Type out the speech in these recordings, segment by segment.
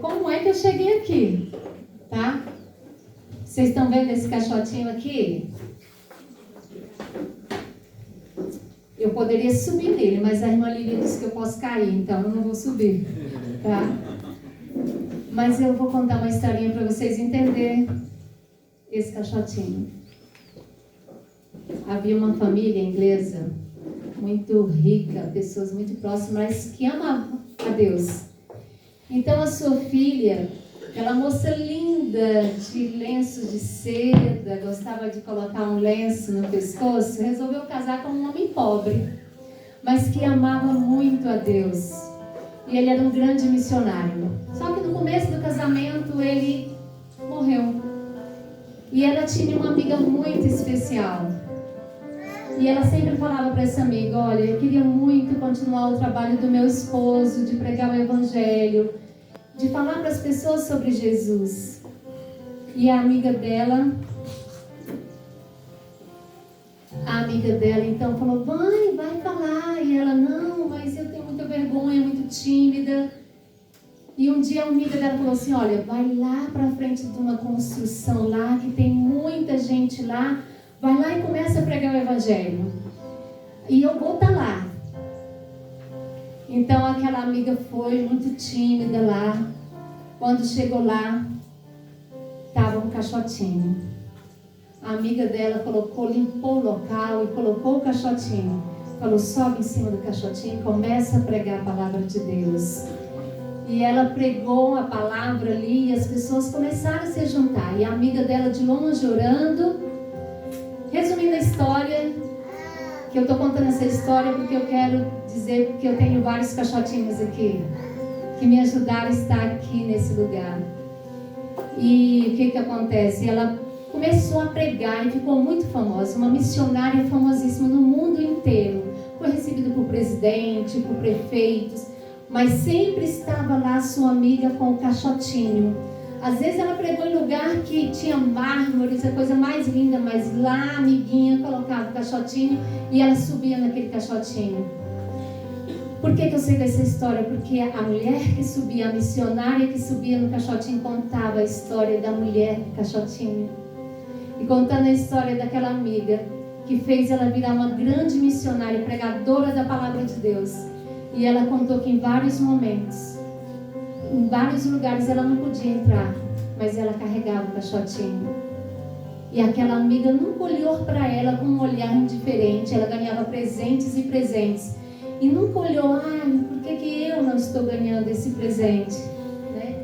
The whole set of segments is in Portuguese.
como é que eu cheguei aqui, tá? Vocês estão vendo esse caixotinho aqui? Eu poderia subir nele, mas a irmã Lívia disse que eu posso cair, então eu não vou subir, tá? Mas eu vou contar uma historinha para vocês entenderem esse caixotinho. Havia uma família inglesa muito rica, pessoas muito próximas, mas que amavam a Deus. Então a sua filha, aquela moça linda, de lenço de seda, gostava de colocar um lenço no pescoço, resolveu casar com um homem pobre, mas que amava muito a Deus. E ele era um grande missionário. Só que no começo do casamento ele morreu. E ela tinha uma amiga muito especial. E ela sempre falava para essa amiga: olha, eu queria muito continuar o trabalho do meu esposo, de pregar o evangelho, de falar para as pessoas sobre Jesus. E a amiga dela então falou: vai falar. E ela: não, mas eu tenho muita vergonha, muito tímida. E um dia a amiga dela falou assim: olha, vai lá para frente de uma construção lá, que tem muita gente lá, vai lá e começa a pregar o evangelho. E eu vou estar lá. Então aquela amiga foi muito tímida lá. Quando chegou lá, estava um caixotinho. A amiga dela limpou o local e colocou o caixotinho. Falou: sobe em cima do caixotinho e começa a pregar a palavra de Deus. E ela pregou a palavra ali e as pessoas começaram a se juntar. E a amiga dela de longe orando. Resumindo a história, que eu estou contando essa história porque eu quero dizer que eu tenho vários caixotinhos aqui, que me ajudaram a estar aqui nesse lugar. E o que acontece? Ela começou a pregar e ficou muito famosa, uma missionária famosíssima no mundo inteiro. Foi recebida por presidente, por prefeitos, mas sempre estava lá sua amiga com o caixotinho. Às vezes ela pregou em lugar que tinha mármores, a coisa mais linda, mas lá a amiguinha colocava o caixotinho e ela subia naquele caixotinho. Por que eu sei dessa história? Porque a mulher que subia, a missionária que subia no caixotinho, contava a história da mulher do caixotinho. E contando a história daquela amiga que fez ela virar uma grande missionária, pregadora da palavra de Deus. E ela contou que em vários momentos, em vários lugares ela não podia entrar, mas ela carregava o caixotinho. E aquela amiga nunca olhou para ela com um olhar indiferente. Ela ganhava presentes e presentes. E nunca olhou: por que eu não estou ganhando esse presente? Né?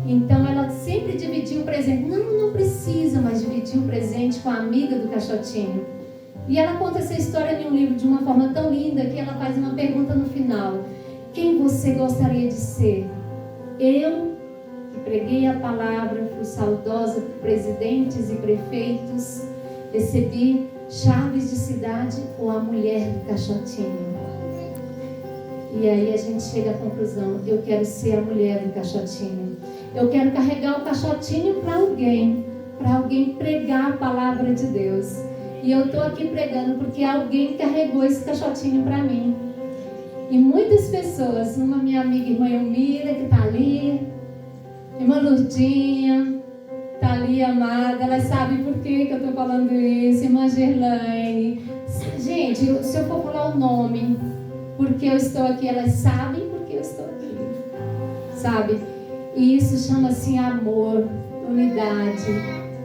Então ela sempre dividia o presente. Não precisa mais dividir o presente com a amiga do caixotinho. E ela conta essa história em um livro de uma forma tão linda que ela faz uma pergunta no final: quem você gostaria de ser? Eu, que preguei a palavra, fui saudosa por presidentes e prefeitos, recebi chaves de cidade, ou a mulher do caixotinho? E aí a gente chega à conclusão: eu quero ser a mulher do caixotinho. Eu quero carregar o caixotinho para alguém pregar a palavra de Deus. E eu estou aqui pregando porque alguém carregou esse caixotinho para mim. E muitas pessoas, uma minha amiga irmã Elmira, que está ali, irmã Lurdinha, está ali, amada, elas sabem por que eu estou falando isso, irmã Gerlaine. Gente, se eu for falar o nome, porque eu estou aqui, elas sabem porque eu estou aqui, sabe? E isso chama-se amor, unidade.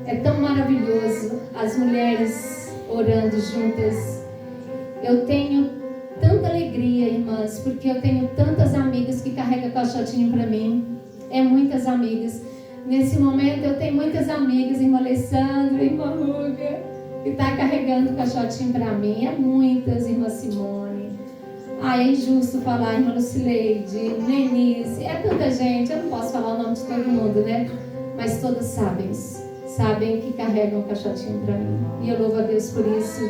É tão maravilhoso as mulheres orando juntas. Eu tenho tanta alegria, irmãs, porque eu tenho tantas amigas que carregam caixotinho para mim. É muitas amigas. Nesse momento eu tenho muitas amigas, irmã Alessandra, irmã Ruga, que está carregando o caixotinho para mim. É muitas, irmã Simone. É injusto falar, irmã Lucileide, Lenice. É tanta gente, eu não posso falar o nome de todo mundo, né? Mas todas sabem que carregam o caixotinho para mim. E eu louvo a Deus por isso.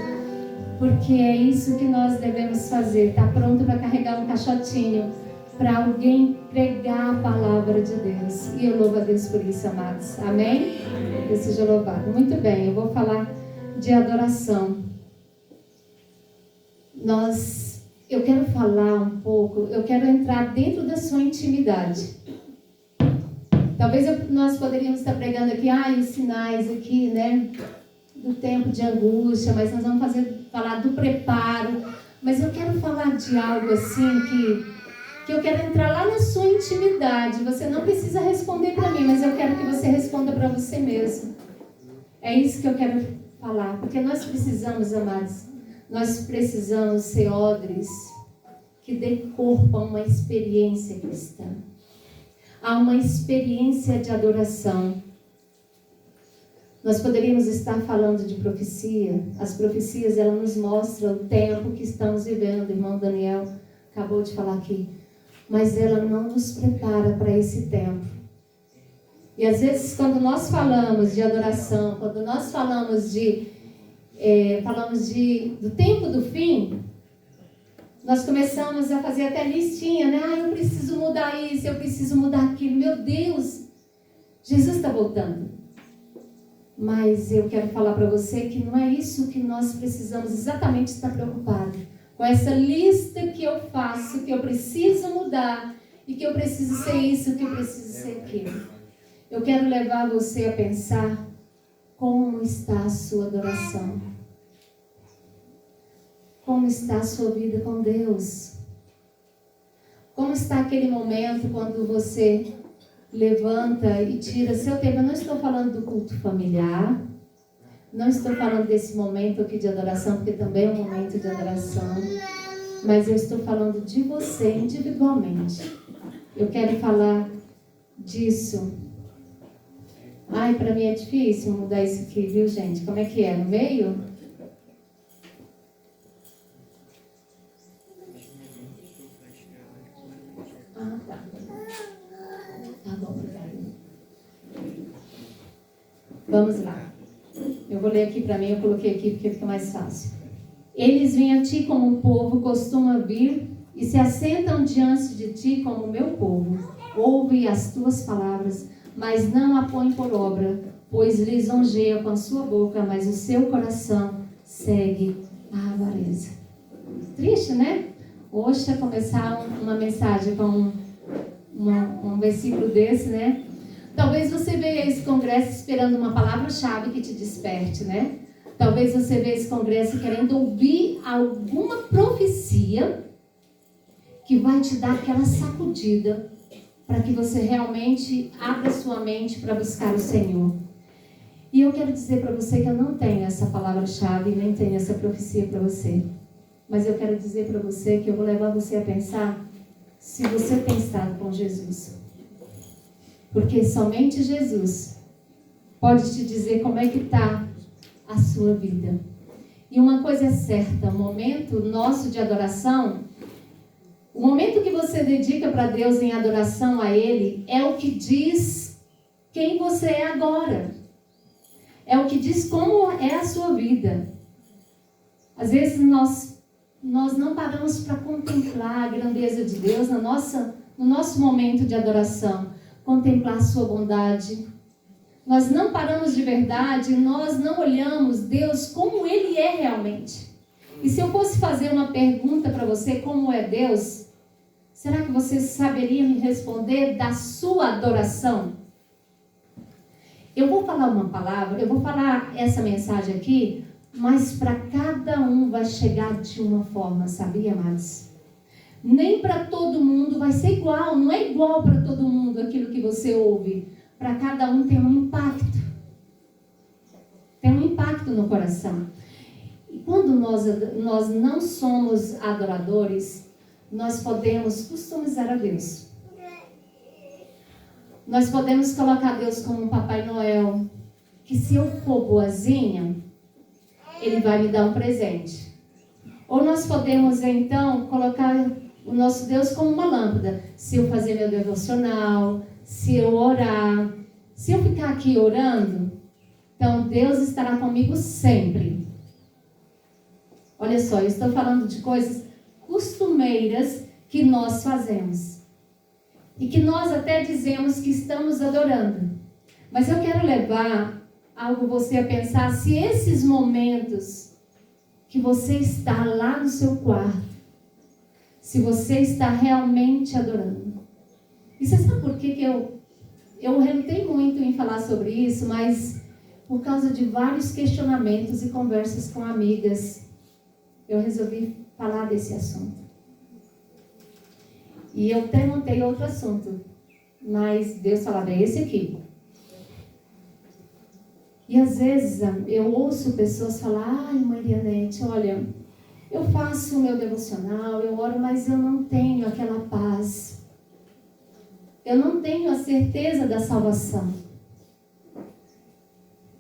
Porque é isso que nós devemos fazer. Estar pronto para carregar um caixotinho para alguém pregar a palavra de Deus. E eu louvo a Deus por isso, amados. Amém? Deus seja louvado. Muito bem, eu vou falar de adoração. Eu quero falar um pouco, eu quero entrar dentro da sua intimidade. Talvez nós poderíamos estar pregando aqui, os sinais aqui, né? Do tempo de angústia, mas nós vamos falar do preparo. Mas eu quero falar de algo assim que eu quero entrar lá na sua intimidade. Você não precisa responder para mim, mas eu quero que você responda para você mesmo. É isso que eu quero falar, porque nós precisamos, amados, nós precisamos ser odres que dê corpo a uma experiência cristã, a uma experiência de adoração. Nós poderíamos estar falando de profecia. As profecias, elas nos mostram o tempo que estamos vivendo. O irmão Daniel acabou de falar aqui. Mas ela não nos prepara para esse tempo. E às vezes, quando nós falamos de adoração, quando nós falamos do tempo do fim, nós começamos a fazer até listinha, né? Eu preciso mudar isso, eu preciso mudar aquilo. Meu Deus, Jesus está voltando. Mas eu quero falar para você que não é isso que nós precisamos exatamente estar preocupados. Com essa lista que eu faço, que eu preciso mudar, e que eu preciso ser isso, que eu preciso ser aquilo. Eu quero levar você a pensar como está a sua adoração. Como está a sua vida com Deus. Como está aquele momento quando você levanta e tira seu tempo. Eu não estou falando do culto familiar. Não estou falando desse momento aqui de adoração, porque também é um momento de adoração. Mas eu estou falando de você individualmente. Eu quero falar disso. Para mim é difícil mudar isso aqui, viu, gente? Como é que é? No meio? Tá. Tá bom, obrigada. Vamos lá. Eu vou ler aqui para mim, eu coloquei aqui porque fica mais fácil. Eles vêm a ti como um povo costuma vir e se assentam diante de ti como o meu povo. Ouve as tuas palavras, mas não a põe por obra, pois lisonjeia com a sua boca, mas o seu coração segue a avareza. Triste, né? Hoje começar uma mensagem com um versículo desse, né? Talvez você veja esse congresso esperando uma palavra-chave que te desperte, né? Talvez você veja esse congresso querendo ouvir alguma profecia que vai te dar aquela sacudida para que você realmente abra sua mente para buscar o Senhor. E eu quero dizer para você que eu não tenho essa palavra-chave, nem tenho essa profecia para você. Mas eu quero dizer para você que eu vou levar você a pensar se você tem estado com Jesus. Porque somente Jesus pode te dizer como é que está a sua vida. E uma coisa é certa, o momento nosso de adoração, o momento que você dedica para Deus em adoração a Ele, é o que diz quem você é agora. É o que diz como é a sua vida. Às vezes nós não paramos para contemplar a grandeza de Deus no nosso momento de adoração. Contemplar a sua bondade. Nós não paramos de verdade, nós não olhamos Deus como Ele é realmente. E se eu fosse fazer uma pergunta para você, como é Deus, será que você saberia me responder da sua adoração? Eu vou falar uma palavra, eu vou falar essa mensagem aqui, mas para cada um vai chegar de uma forma, sabia, amados? Nem para todo mundo vai ser igual, não é igual para todo mundo aquilo que você ouve. Para cada um tem um impacto. Tem um impacto no coração. E quando nós não somos adoradores, nós podemos customizar a Deus. Nós podemos colocar Deus como um Papai Noel, que se eu for boazinha, Ele vai me dar um presente. Ou nós podemos então colocar o nosso Deus como uma lâmpada. Se eu fazer meu devocional, se eu orar, se eu ficar aqui orando, então Deus estará comigo sempre. Olha só, eu estou falando de coisas costumeiras que nós fazemos. E que nós até dizemos que estamos adorando. Mas eu quero levar você a pensar se esses momentos que você está lá no seu quarto, se você está realmente adorando. E você sabe por que eu eu relutei muito em falar sobre isso, mas por causa de vários questionamentos e conversas com amigas, eu resolvi falar desse assunto. E eu até montei outro assunto, mas Deus falava, é esse aqui. E às vezes eu ouço pessoas falar, ai Marianete, olha, eu faço o meu devocional, eu oro, mas eu não tenho aquela paz. Eu não tenho a certeza da salvação.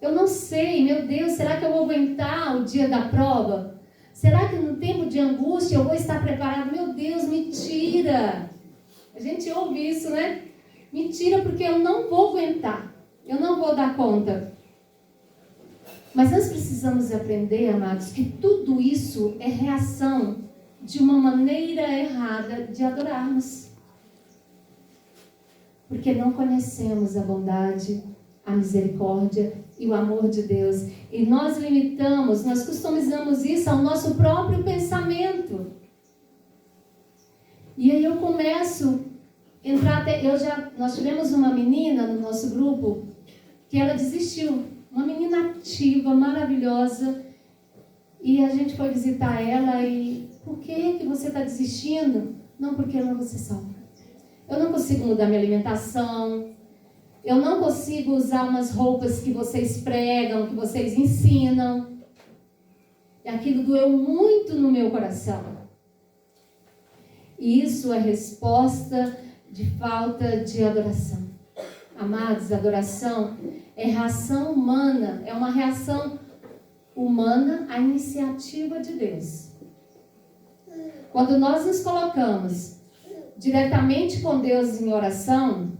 Eu não sei, meu Deus, será que eu vou aguentar o dia da prova? Será que no tempo de angústia eu vou estar preparado? Meu Deus, me tira. A gente ouve isso, né? Me tira porque eu não vou aguentar. Eu não vou dar conta. Mas nós precisamos aprender, amados, que tudo isso é reação de uma maneira errada de adorarmos. Porque não conhecemos a bondade, a misericórdia e o amor de Deus. E nós limitamos, nós customizamos isso ao nosso próprio pensamento. E aí eu começo a entrar até... Nós tivemos uma menina no nosso grupo que ela desistiu. Uma menina ativa, maravilhosa. E a gente foi visitar ela e... Por que você está desistindo? Não, porque eu não vou ser salva. Eu não consigo mudar minha alimentação. Eu não consigo usar umas roupas que vocês pregam, que vocês ensinam. E aquilo doeu muito no meu coração. E isso é resposta de falta de adoração. Amados, adoração é reação humana, é uma reação humana à iniciativa de Deus. Quando nós nos colocamos diretamente com Deus em oração,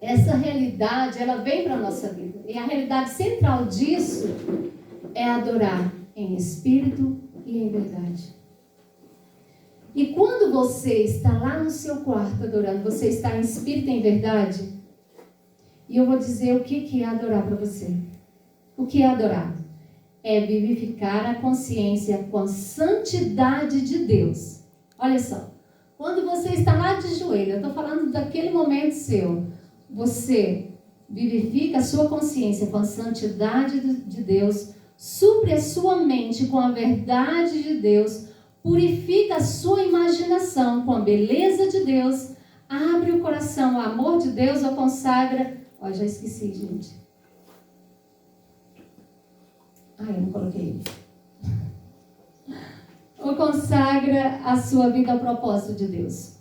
essa realidade, ela vem para a nossa vida. E a realidade central disso é adorar em espírito e em verdade. E quando você está lá no seu quarto adorando, você está em espírito e em verdade, e eu vou dizer o que é adorar para você. O que é adorar? É vivificar a consciência com a santidade de Deus. Olha só, quando você está lá de joelho, eu estou falando daquele momento seu, você vivifica a sua consciência com a santidade de Deus, supre a sua mente com a verdade de Deus, purifica a sua imaginação com a beleza de Deus, abre o coração ao amor de Deus, ou consagra... Ó, já esqueci, gente. Eu não coloquei. Ou consagra a sua vida ao propósito de Deus.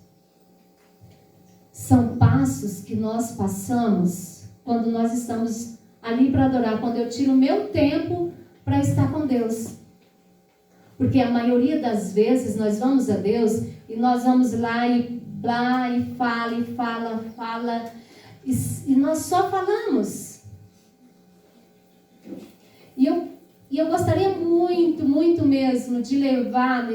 São passos que nós passamos quando nós estamos ali para adorar, quando eu tiro o meu tempo para estar com Deus. Porque a maioria das vezes nós vamos a Deus e nós vamos lá e fala, e nós só falamos. E eu gostaria muito, muito mesmo de levar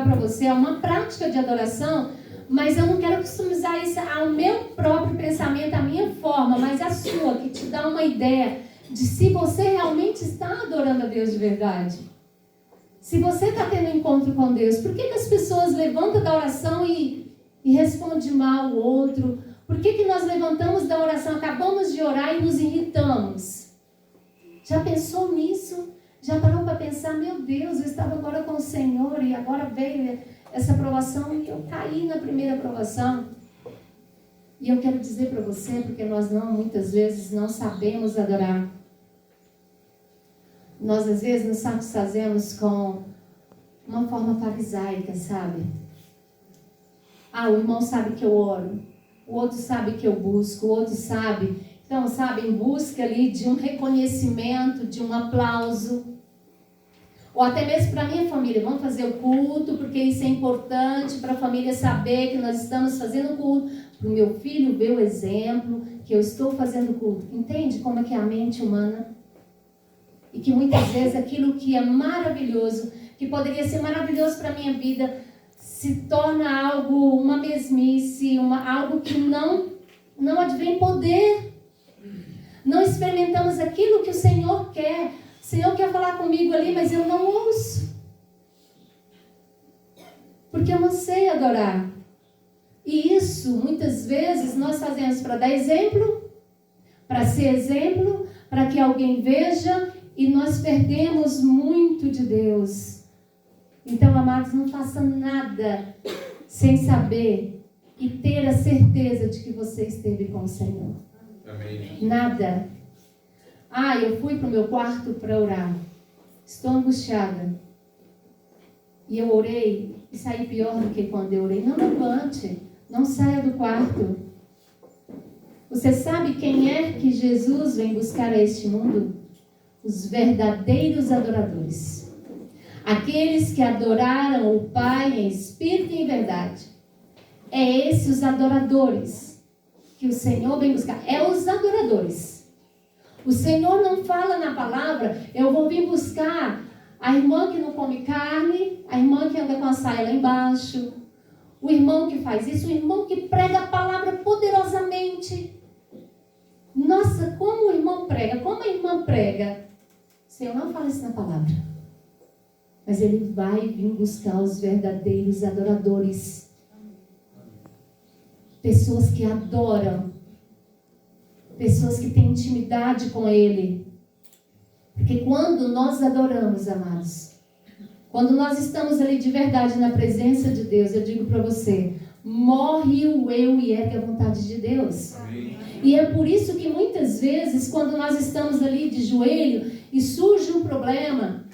para você uma prática de adoração, mas eu não quero customizar isso ao meu próprio pensamento, à minha forma, mas a sua, que te dá uma ideia de se você realmente está adorando a Deus de verdade. Se você está tendo encontro com Deus, por que as pessoas levantam da oração e respondem mal o outro? Por que nós levantamos da oração, acabamos de orar e nos irritamos? Já pensou nisso? Já parou para pensar, meu Deus, eu estava agora com o Senhor e agora veio essa provação e eu caí na primeira provação. E eu quero dizer para você, porque nós muitas vezes não sabemos adorar. Nós às vezes nos satisfazemos com uma forma farisaica, sabe? O irmão sabe que eu oro, o outro sabe que eu busco, o outro sabe. Então, sabe, em busca ali de um reconhecimento, de um aplauso. Ou até mesmo para a minha família, vamos fazer o culto, porque isso é importante para a família saber que nós estamos fazendo culto. Para o meu filho ver o exemplo, que eu estou fazendo culto. Entende como é que é a mente humana? E que muitas vezes aquilo que é maravilhoso, que poderia ser maravilhoso para a minha vida, se torna algo, uma mesmice, algo que não advém poder. Não experimentamos aquilo que o Senhor quer. O Senhor quer falar comigo ali, mas eu não ouço. Porque eu não sei adorar. E isso, muitas vezes, nós fazemos para dar exemplo para ser exemplo, para que alguém veja, e nós perdemos muito de Deus. Então, amados, não faça nada sem saber e ter a certeza de que você esteve com o Senhor. Amém. Nada. Eu fui para o meu quarto para orar. Estou angustiada. E eu orei e saí pior do que quando eu orei. Não levante. Não saia do quarto. Você sabe quem é que Jesus vem buscar a este mundo? Os verdadeiros adoradores. Aqueles que adoraram o Pai em espírito e em verdade. É esses os adoradores que o Senhor vem buscar. É os adoradores. O Senhor não fala na palavra, eu vou vir buscar a irmã que não come carne, a irmã que anda com a saia lá embaixo, o irmão que faz isso, o irmão que prega a palavra poderosamente. Nossa, como o irmão prega, como a irmã prega. O Senhor não fala isso na palavra. Mas Ele vai vir buscar os verdadeiros adoradores. Pessoas que adoram. Pessoas que têm intimidade com Ele. Porque quando nós adoramos, amados, quando nós estamos ali de verdade na presença de Deus, eu digo para você, morre o eu e ergue a vontade de Deus. Amém. E é por isso que muitas vezes, quando nós estamos ali de joelho e surge um problema,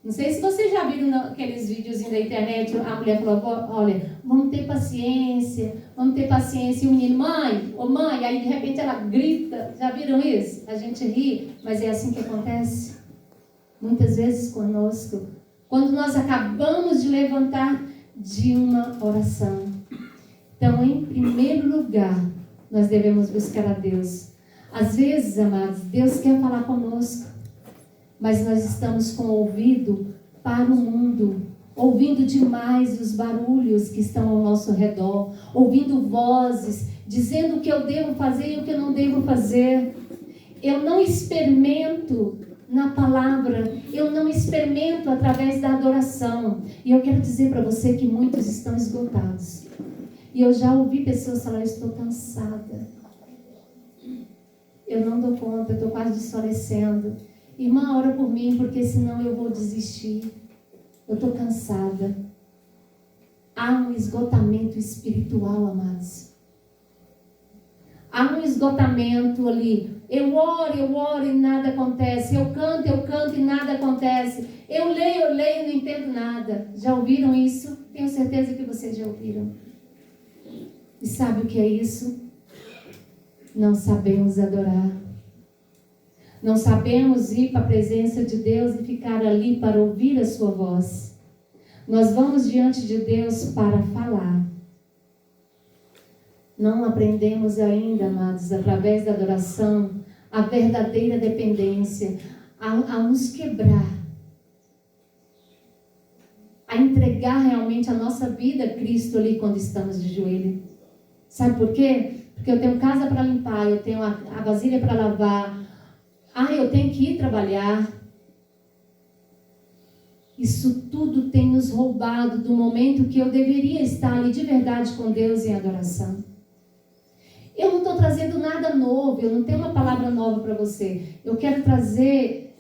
não sei se vocês já viram aqueles videozinhos da internet, a mulher falou, olha, vamos ter paciência, e o menino, mãe, aí de repente ela grita, já viram isso? A gente ri, mas é assim que acontece. Muitas vezes conosco, quando nós acabamos de levantar de uma oração. Então, em primeiro lugar, nós devemos buscar a Deus. Às vezes, amados, Deus quer falar conosco, mas nós estamos com o ouvido para o mundo, ouvindo demais os barulhos que estão ao nosso redor, ouvindo vozes, dizendo o que eu devo fazer e o que eu não devo fazer. Eu não experimento na palavra, eu não experimento através da adoração. E eu quero dizer para você que muitos estão esgotados. E eu já ouvi pessoas falar, eu estou cansada. Eu não dou conta, eu estou quase desfalecendo. Irmã, ora por mim, porque senão eu vou desistir. Eu estou cansada. Há um esgotamento espiritual, amados. Há um esgotamento ali. Eu oro e nada acontece. Eu canto e nada acontece. Eu leio e não entendo nada. Já ouviram isso? Tenho certeza que vocês já ouviram. E sabe o que é isso? Não sabemos adorar. Não sabemos ir para a presença de Deus e ficar ali para ouvir a sua voz. Nós vamos diante de Deus para falar. Não aprendemos ainda, amados, através da adoração, a verdadeira dependência, a nos quebrar, a entregar realmente a nossa vida a Cristo ali quando estamos de joelho. Sabe por quê? Porque eu tenho casa para limpar, eu tenho a vasilha para lavar, eu tenho que ir trabalhar. Isso tudo tem nos roubado do momento que eu deveria estar ali de verdade com Deus em adoração. Eu não estou trazendo nada novo, eu não tenho uma palavra nova para você. Eu quero trazer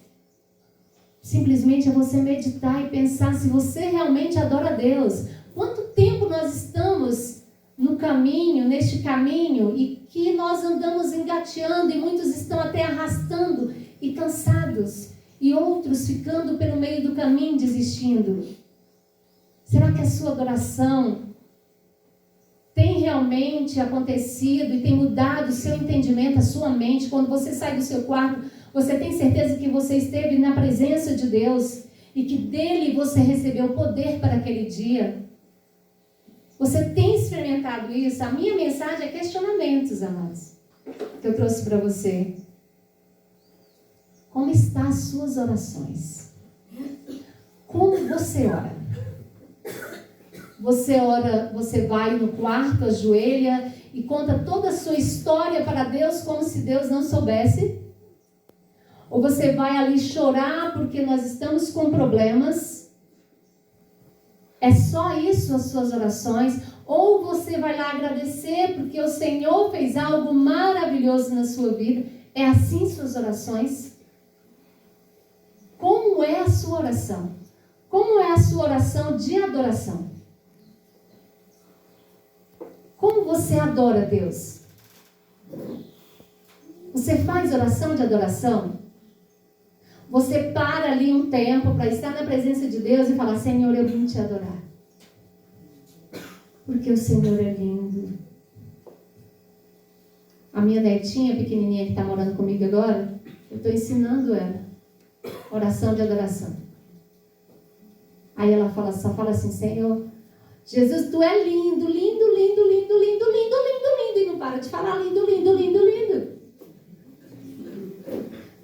simplesmente a você meditar e pensar se você realmente adora a Deus. Quanto tempo nós estamos no caminho, neste caminho, e que nós andamos engateando, e muitos estão até arrastando e cansados, e outros ficando pelo meio do caminho desistindo. Será que a sua adoração tem realmente acontecido e tem mudado o seu entendimento, a sua mente? Quando você sai do seu quarto, você tem certeza que você esteve na presença de Deus e que dele você recebeu poder para aquele dia? Você tem experimentado isso? A minha mensagem é questionamentos, amados, que eu trouxe para você. Como estão as suas orações? Como você ora? Você vai no quarto, ajoelha e conta toda a sua história para Deus como se Deus não soubesse? Ou você vai ali chorar porque nós estamos com problemas? É só isso as suas orações? Ou você vai lá agradecer porque o Senhor fez algo maravilhoso na sua vida? É assim suas orações? Como é a sua oração? Como é a sua oração de adoração? Como você adora a Deus? Você faz oração de adoração? Você para ali um tempo para estar na presença de Deus e falar: Senhor, eu vim te adorar. Porque o Senhor é lindo. A minha netinha pequenininha que está morando comigo agora, eu estou ensinando ela oração de adoração. Aí ela só fala assim: Senhor, Jesus, tu é lindo, lindo, lindo, lindo, lindo, lindo, lindo, lindo. E não para de falar lindo, lindo, lindo, lindo.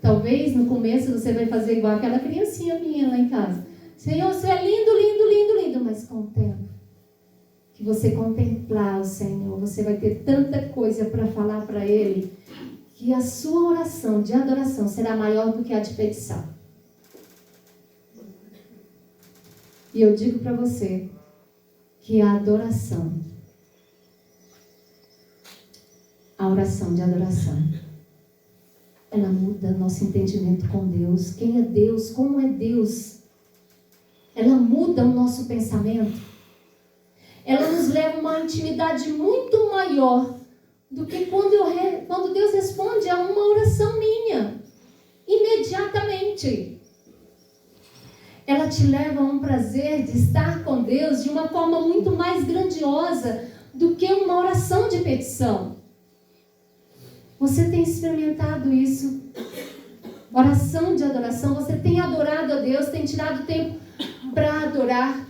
Talvez no começo você vai fazer igual aquela criancinha minha lá em casa. Senhor, você é lindo, lindo, lindo, lindo. Mas com o tempo que você contemplar o Senhor, você vai ter tanta coisa para falar para Ele, que a sua oração de adoração será maior do que a de petição. E eu digo para você que a adoração, a oração de adoração, ela muda nosso entendimento com Deus. Quem é Deus? Como é Deus? Ela muda o nosso pensamento. Ela nos leva a uma intimidade muito maior do que quando Deus responde a uma oração minha. Imediatamente. Ela te leva a um prazer de estar com Deus de uma forma muito mais grandiosa do que uma oração de petição. Você tem experimentado isso? Oração de adoração, você tem adorado a Deus, tem tirado tempo para adorar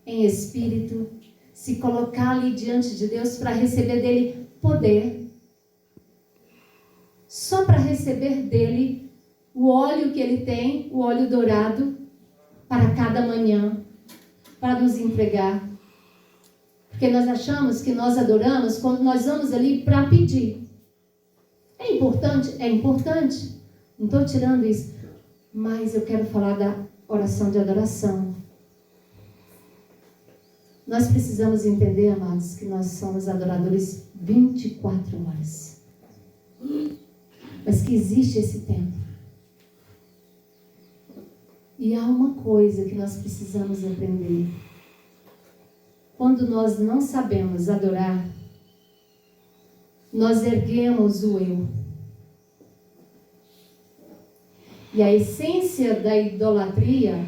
em espírito, se colocar ali diante de Deus para receber dele poder, só para receber dele o óleo que ele tem, o óleo dourado, para cada manhã, para nos entregar. Porque nós achamos que nós adoramos quando nós vamos ali para pedir. É importante? É importante. Não estou tirando isso. Mas eu quero falar da oração de adoração. Nós precisamos entender, amados, que nós somos adoradores 24 horas. Mas que existe esse tempo. E há uma coisa que nós precisamos aprender. Quando nós não sabemos adorar, nós erguemos o eu. E a essência da idolatria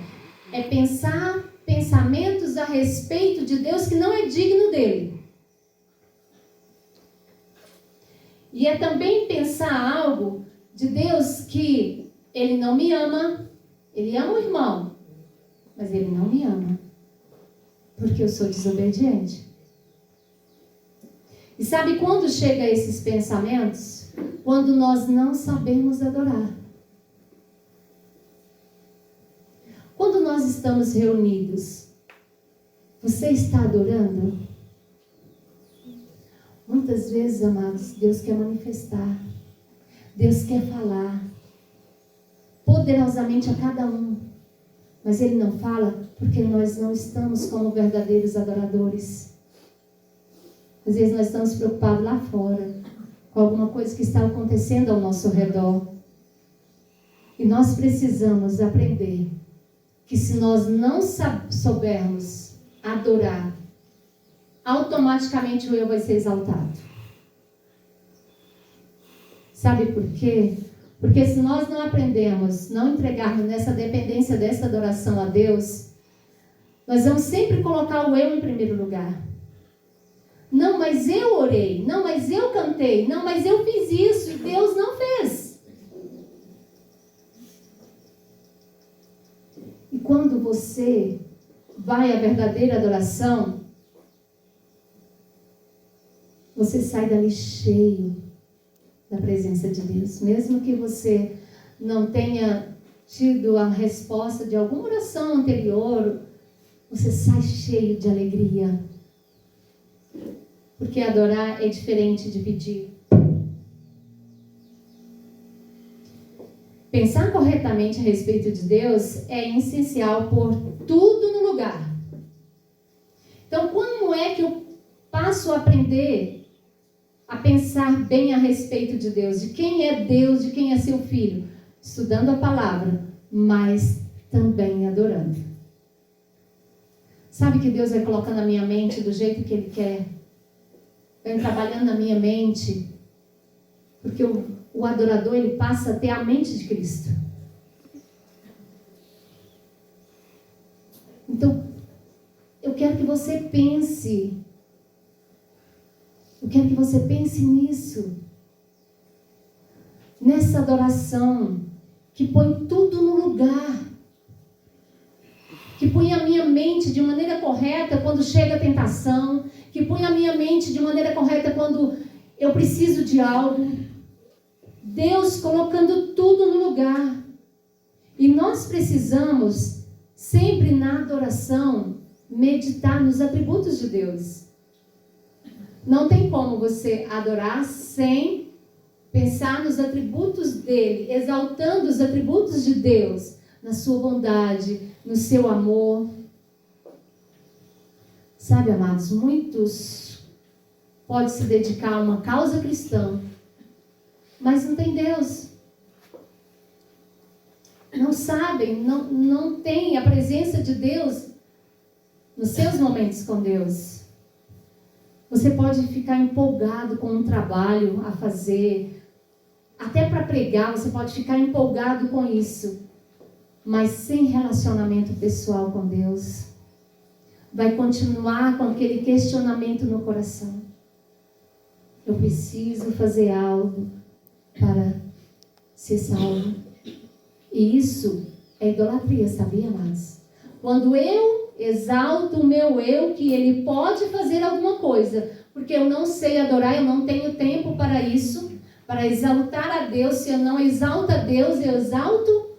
é pensar pensamentos a respeito de Deus que não é digno dele. E é também pensar algo de Deus que ele não me ama, ele ama o irmão, mas ele não me ama, porque eu sou desobediente. E sabe quando chega esses pensamentos? Quando nós não sabemos adorar. Quando nós estamos reunidos, você está adorando? Muitas vezes, amados, Deus quer manifestar. Deus quer falar poderosamente a cada um. Mas Ele não fala porque nós não estamos como verdadeiros adoradores. Às vezes nós estamos preocupados lá fora, com alguma coisa que está acontecendo ao nosso redor. E nós precisamos aprender que se nós não soubermos adorar, automaticamente o eu vai ser exaltado. Sabe por quê? Porque se nós não aprendemos, não entregarmos nessa dependência dessa adoração a Deus, nós vamos sempre colocar o eu em primeiro lugar. Não, mas eu orei. Não, mas eu cantei. Não, mas eu fiz isso e Deus não fez. E quando você vai à verdadeira adoração, você sai dali cheio da presença de Deus. Mesmo que você não tenha tido a resposta de alguma oração anterior, você sai cheio de alegria. Porque adorar é diferente de pedir. Pensar corretamente a respeito de Deus é essencial pôr tudo no lugar. Então, como é que eu passo a aprender a pensar bem a respeito de Deus, de quem é Deus, de quem é seu filho, estudando a palavra, mas também adorando. Sabe que Deus vai colocando na minha mente do jeito que Ele quer, vem trabalhando na minha mente, porque o adorador, ele passa a ter a mente de Cristo. Então, eu quero que você pense, nisso, nessa adoração, que põe tudo no lugar, que põe a minha mente de maneira correta quando chega a tentação, que põe a minha mente de maneira correta quando eu preciso de algo. Deus colocando tudo no lugar. E nós precisamos, sempre na adoração, meditar nos atributos de Deus. Não tem como você adorar sem pensar nos atributos dele, exaltando os atributos de Deus, na sua bondade, no seu amor. Sabe, amados, muitos podem se dedicar a uma causa cristã, mas não tem Deus. Não sabem, não tem a presença de Deus nos seus momentos com Deus. Você pode ficar empolgado com um trabalho a fazer, até para pregar, você pode ficar empolgado com isso, mas sem relacionamento pessoal com Deus, vai continuar com aquele questionamento no coração. Eu preciso fazer algo para ser salvo. E isso é idolatria, sabia, amados? Quando eu exalto o meu eu, que ele pode fazer alguma coisa, porque eu não sei adorar, eu não tenho tempo para isso, para exaltar a Deus. Se eu não exalto a Deus, eu exalto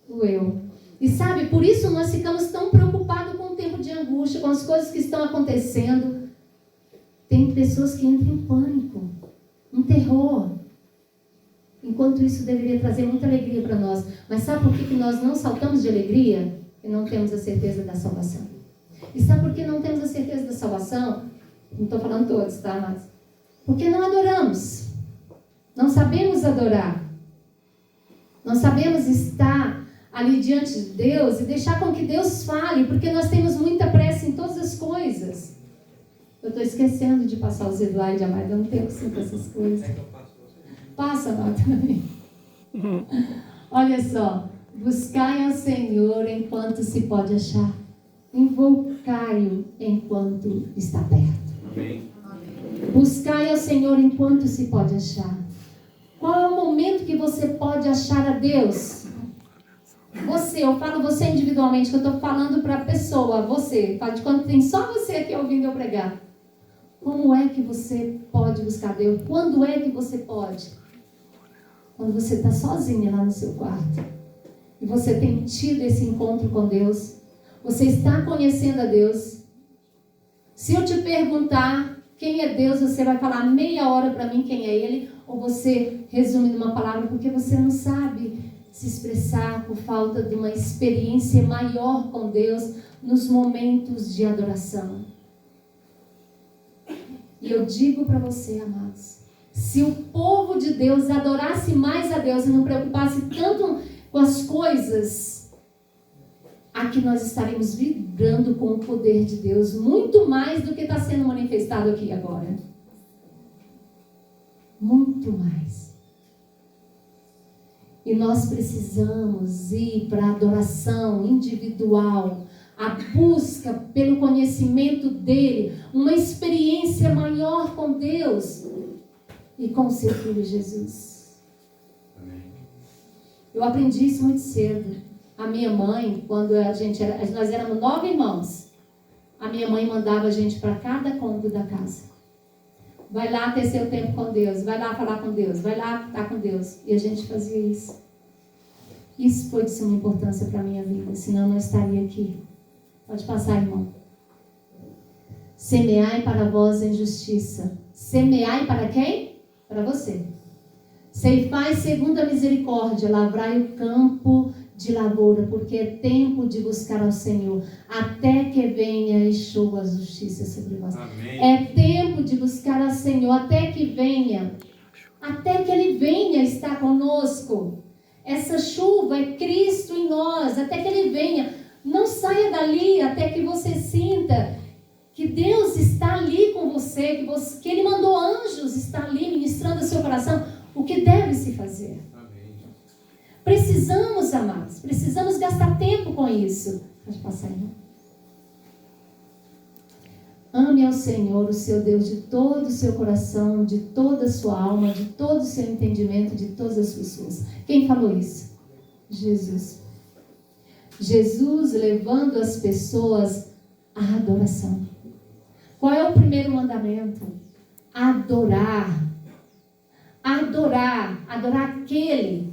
o eu. E sabe, por isso nós ficamos tão preocupados com o tempo de angústia, com as coisas que estão acontecendo. Tem pessoas que entram em pânico, um terror. Enquanto isso deveria trazer muita alegria para nós. Mas sabe por que nós não saltamos de alegria? E não temos a certeza da salvação. E sabe por que não temos a certeza da salvação? Não estou falando todos, tá? Mas porque não adoramos. Não sabemos adorar. Não sabemos estar ali diante de Deus e deixar com que Deus fale, porque nós temos muita pressa em todas as coisas. Eu estou esquecendo de passar os slides, mas eu não tenho assim com essas coisas. Passa, não, também. Olha só. Buscai ao Senhor enquanto se pode achar. Invocai-o enquanto está perto. Amém. Buscai ao Senhor enquanto se pode achar. Qual é o momento que você pode achar a Deus? Você, eu falo você individualmente, que eu estou falando para a pessoa, você. De quando tem só você aqui ouvindo eu pregar. Como é que você pode buscar Deus? Quando é que você pode? Quando você está sozinha lá no seu quarto. E você tem tido esse encontro com Deus. Você está conhecendo a Deus. Se eu te perguntar quem é Deus, você vai falar meia hora para mim quem é Ele. Ou você resume numa palavra, porque você não sabe se expressar por falta de uma experiência maior com Deus nos momentos de adoração. E eu digo para você, amados, se o povo de Deus adorasse mais a Deus e não preocupasse tanto com as coisas, aqui nós estaremos vibrando com o poder de Deus, muito mais do que está sendo manifestado aqui agora. Muito mais. E nós precisamos ir para a adoração individual, a busca pelo conhecimento dele, uma experiência maior com Deus e com o seu Filho Jesus. Eu aprendi isso muito cedo. A minha mãe, quando nós éramos 9 irmãos, a minha mãe mandava a gente para cada cômodo da casa. Vai lá ter seu tempo com Deus, vai lá falar com Deus, vai lá estar com Deus. E a gente fazia isso. Isso foi de suma importância para a minha vida, senão eu não estaria aqui. Pode passar, irmão. Semeai para vós em justiça. Semeai para quem? Para você. Ceifai segundo a misericórdia, lavrai o campo de lavoura, porque é tempo de buscar ao Senhor, até que venha e chova a justiça sobre vós. Amém. É tempo de buscar ao Senhor, até que venha, até que Ele venha estar conosco. Essa chuva é Cristo em nós, até que Ele venha. Não saia dali até que você sinta que Deus está ali com você, que Ele mandou anjos estar ali ministrando o seu coração, o que deve se fazer. Precisamos, amados, precisamos gastar tempo com isso. Pode passar aí. Ame ao Senhor, o seu Deus, de todo o seu coração, de toda a sua alma, de todo o seu entendimento, de todas as suas forças. Quem falou isso? Jesus. Jesus levando as pessoas à adoração. Qual é o primeiro mandamento? Adorar. Adorar. Adorar aquele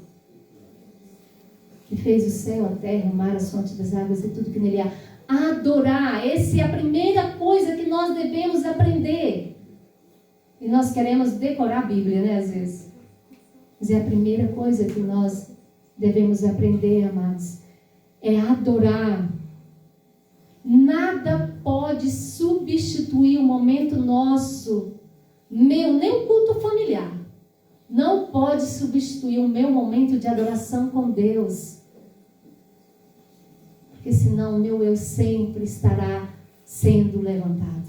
que fez o céu, a terra, o mar, as fontes das águas e tudo que nele há. Adorar. Essa é a primeira coisa que nós devemos aprender. E nós queremos decorar a Bíblia, né, às vezes. Mas é a primeira coisa que nós devemos aprender, amados. É adorar. Nada pode substituir o momento nosso, meu, nem o culto familiar. Não pode substituir o meu momento de adoração com Deus. Porque senão o meu eu sempre estará sendo levantado.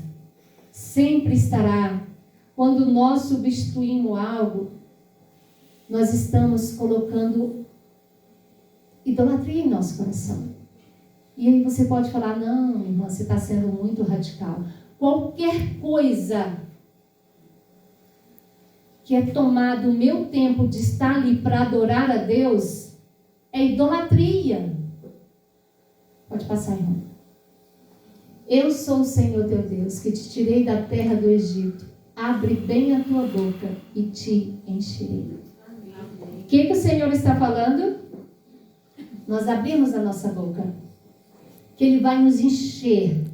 Sempre estará. Quando nós substituímos algo, nós estamos colocando idolatria em nosso coração. E aí você pode falar, não, irmã, você está sendo muito radical. Qualquer coisa que é tomado o meu tempo de estar ali para adorar a Deus, é idolatria. Pode passar, irmão. Eu sou o Senhor teu Deus, que te tirei da terra do Egito. Abre bem a tua boca e te encherei. O que o Senhor está falando? Nós abrimos a nossa boca, que Ele vai nos encher.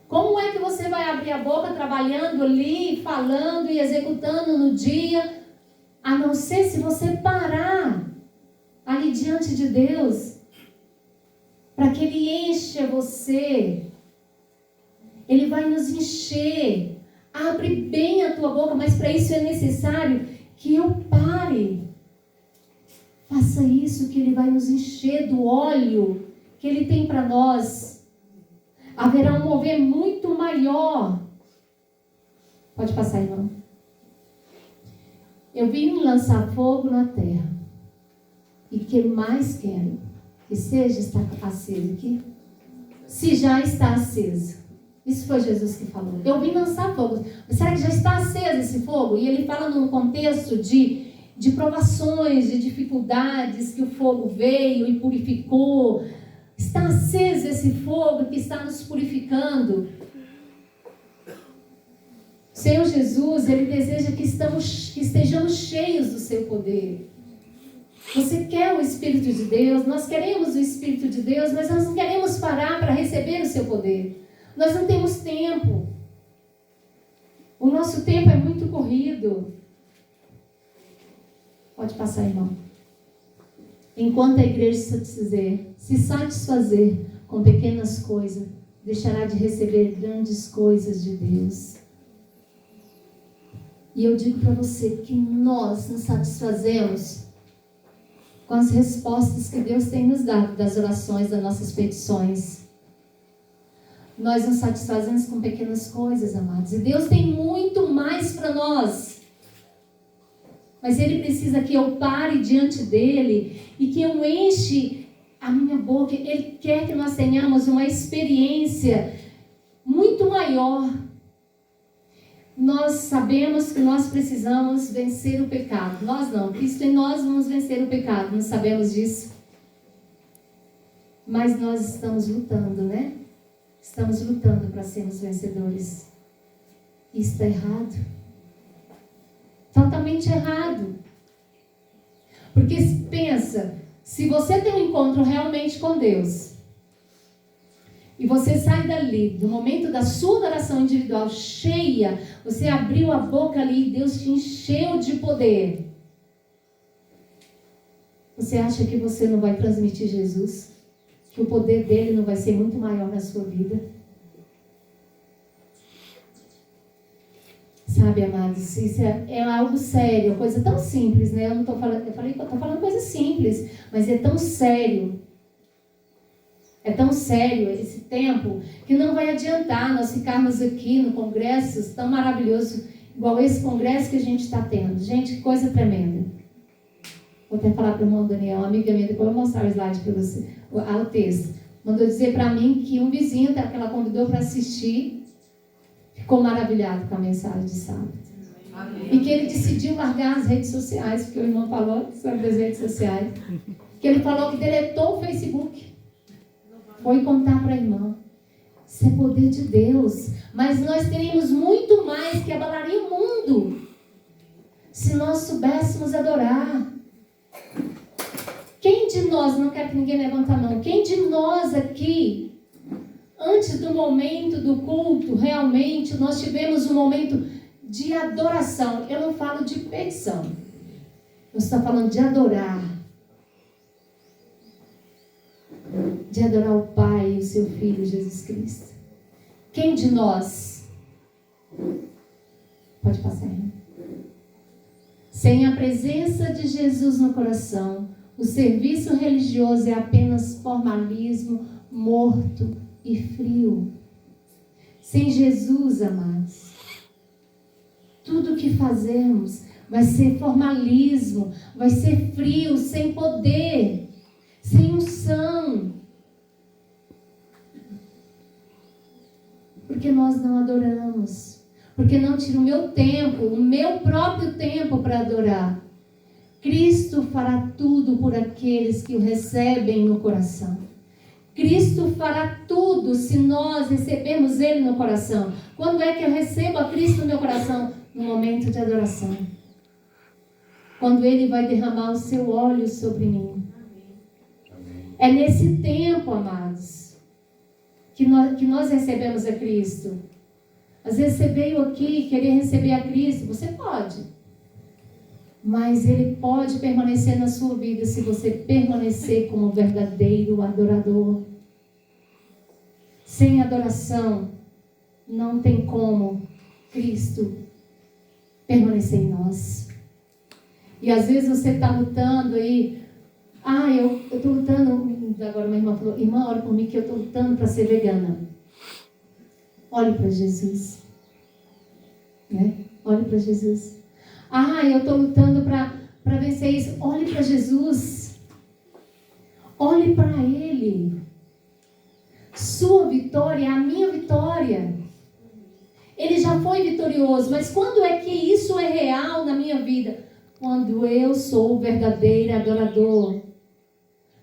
Como é que você vai abrir a boca trabalhando ali, falando e executando no dia, a não ser se você parar ali diante de Deus, para que Ele encha você. Ele vai nos encher. Abre bem a tua boca, mas para isso é necessário que eu pare. Faça isso, que Ele vai nos encher do óleo que Ele tem para nós. Haverá um mover muito maior. Pode passar, irmão. Eu vim lançar fogo na terra. E que mais quero? Que seja está aceso aqui. Se já está aceso. Isso foi Jesus que falou. Eu vim lançar fogo. Mas será que já está aceso esse fogo? E ele fala num contexto de provações, de dificuldades, que o fogo veio e purificou. Está aceso esse fogo que está nos purificando. O Senhor Jesus, Ele deseja que estejamos cheios do seu poder. Você quer o Espírito de Deus? Nós queremos o Espírito de Deus, mas nós não queremos parar para receber o seu poder. Nós não temos tempo. O nosso tempo é muito corrido. Pode passar, irmão. Enquanto a igreja se satisfazer com pequenas coisas, deixará de receber grandes coisas de Deus. E eu digo para você que nós nos satisfazemos com as respostas que Deus tem nos dado das orações, das nossas petições. Nós nos satisfazemos com pequenas coisas, amados. E Deus tem muito mais para nós. Mas Ele precisa que eu pare diante dEle e que eu enche a minha boca. Ele quer que nós tenhamos uma experiência muito maior. Nós sabemos que nós precisamos vencer o pecado. Nós não, Cristo em nós vamos vencer o pecado. Nós sabemos disso. Mas nós estamos lutando, né? Estamos lutando para sermos vencedores. Isso está errado. Totalmente errado. Porque pensa, se você tem um encontro realmente com Deus, e você sai dali, no momento da sua oração individual cheia, você abriu a boca ali e Deus te encheu de poder. Você acha que você não vai transmitir Jesus? Que o poder dele não vai ser muito maior na sua vida? Sabe, amados, isso é algo sério, coisa tão simples, né? Eu não estou falando, eu estou falando coisa simples, mas é tão sério. É tão sério esse tempo que não vai adiantar nós ficarmos aqui no congresso tão maravilhoso, igual esse congresso que a gente está tendo. Gente, que coisa tremenda. Vou até falar para o irmão Daniel, uma amiga minha, depois eu vou mostrar o slide para você, o texto. Mandou dizer para mim que um vizinho que ela convidou para assistir ficou maravilhado com a mensagem de sábado. Amém. E que ele decidiu largar as redes sociais, porque o irmão falou sobre as redes sociais. Que ele falou que deletou o Facebook. Foi contar para a irmã. Isso é poder de Deus. Mas nós teríamos muito mais que abalaria o mundo se nós soubéssemos adorar. Quem de nós, não quer que ninguém levante a mão, quem de nós aqui, antes do momento do culto, realmente nós tivemos um momento de adoração? Eu não falo de petição, eu estou falando de adorar. De adorar o Pai e o seu Filho Jesus Cristo. Quem de nós? Pode passar, hein? Sem a presença de Jesus no coração, o serviço religioso é apenas formalismo, morto e frio. Sem Jesus, amados, tudo que fazemos vai ser formalismo, vai ser frio, sem poder, sem unção. Porque nós não adoramos. Porque não tiro o meu tempo, o meu próprio tempo para adorar. Cristo fará tudo por aqueles que o recebem no coração. Cristo fará tudo se nós recebermos Ele no coração. Quando é que eu recebo a Cristo no meu coração? No momento de adoração. Quando Ele vai derramar o seu óleo sobre mim. É nesse tempo, amados, que nós recebemos a Cristo. Às vezes você veio aqui querer receber a Cristo, você pode. Mas Ele pode permanecer na sua vida se você permanecer como verdadeiro adorador. Sem adoração, não tem como Cristo permanecer em nós. E às vezes você está lutando aí. Eu estou lutando. Agora minha irmã falou: irmã, ora por mim que eu estou lutando para ser vegana. Olhe para Jesus. Né? Olhe para Jesus. Eu estou lutando para vencer isso. Olhe para Jesus. Olhe para Ele. Sua vitória é a minha vitória. Ele já foi vitorioso. Mas quando é que isso é real na minha vida? Quando eu sou o verdadeiro adorador.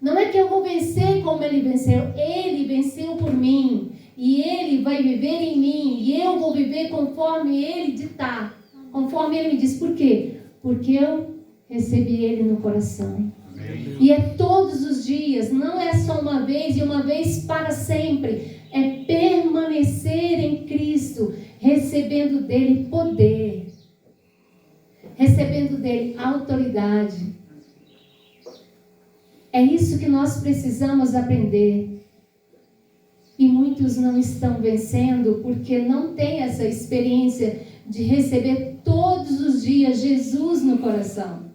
Não é que eu vou vencer como Ele venceu. Ele venceu por mim. E Ele vai viver em mim. E eu vou viver conforme Ele ditar. Conforme Ele me diz. Por quê? Porque eu recebi Ele no coração. Amém. E é todos os dias. Não é só uma vez e uma vez para sempre. É permanecer em Cristo. Recebendo dEle poder. Recebendo dEle autoridade. É isso que nós precisamos aprender. E muitos não estão vencendo porque não têm essa experiência de receber todos os dias Jesus no coração.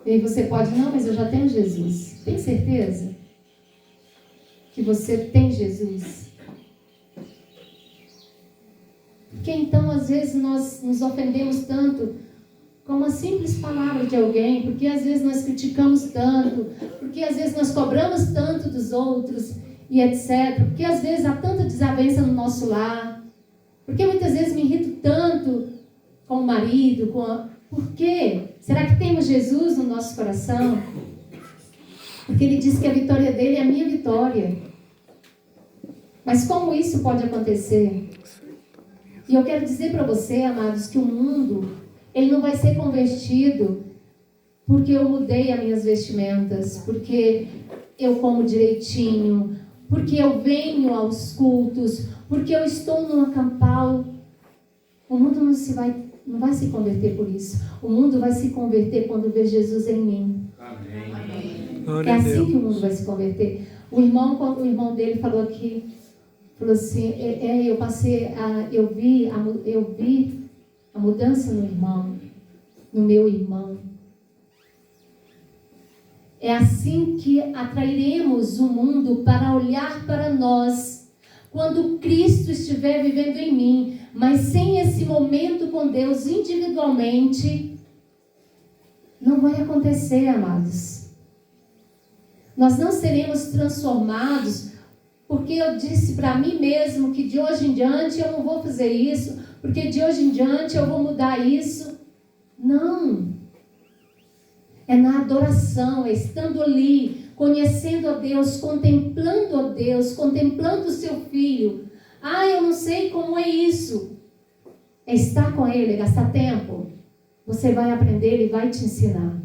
E aí você pode, não, mas eu já tenho Jesus. Tem certeza que você tem Jesus? Porque então às vezes nós nos ofendemos tanto com uma simples palavra de alguém, porque às vezes nós criticamos tanto, porque às vezes nós cobramos tanto dos outros e etc. Porque às vezes há tanta desavença no nosso lar, porque muitas vezes me irrito tanto com o marido, Por quê? Será que temos Jesus no nosso coração? Porque Ele diz que a vitória dele é a minha vitória. Mas como isso pode acontecer? E eu quero dizer para você, amados, que o mundo ele não vai ser convertido porque eu mudei as minhas vestimentas, porque eu como direitinho, porque eu venho aos cultos, porque eu estou no acampal. O mundo não vai se converter por isso. O mundo vai se converter quando vê Jesus em mim. Amém. É assim que o mundo vai se converter. O irmão dele falou assim, eu vi a mudança no meu irmão. É assim que atrairemos o mundo para olhar para nós, quando Cristo estiver vivendo em mim. Mas sem esse momento com Deus individualmente, não vai acontecer, amados. Nós não seremos transformados, porque eu disse para mim mesmo que de hoje em diante eu não vou fazer isso, porque de hoje em diante eu vou mudar isso. Não. É na adoração, é estando ali, conhecendo a Deus, contemplando o seu Filho. Eu não sei como é isso. É estar com Ele, é gastar tempo. Você vai aprender, Ele vai te ensinar.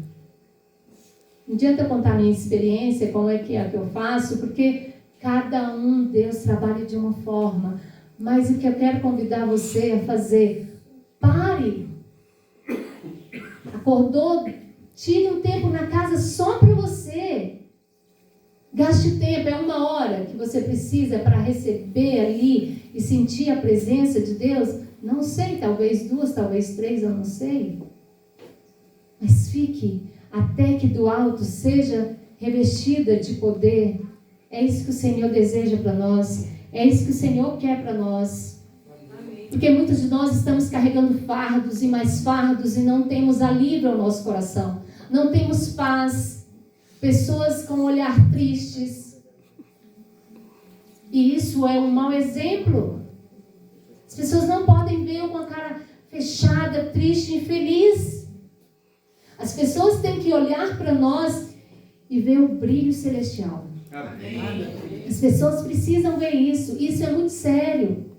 Não adianta eu contar a minha experiência, como é que eu faço, porque cada um, Deus trabalha de uma forma. Mas o que eu quero convidar você a fazer, pare. Acordou, tire um tempo na casa só para você. Gaste tempo, é 1 hora que você precisa para receber ali e sentir a presença de Deus. Não sei, talvez 2, talvez 3, eu não sei. Mas fique até que do alto seja revestida de poder. É isso que o Senhor deseja para nós. É isso que o Senhor quer para nós. Porque muitos de nós estamos carregando fardos e mais fardos e não temos alívio ao nosso coração. Não temos paz. Pessoas com um olhar tristes. E isso é um mau exemplo. As pessoas não podem ver eu com a cara fechada, triste, infeliz. As pessoas têm que olhar para nós e ver o brilho celestial. Amém. As pessoas precisam ver isso. Isso é muito sério.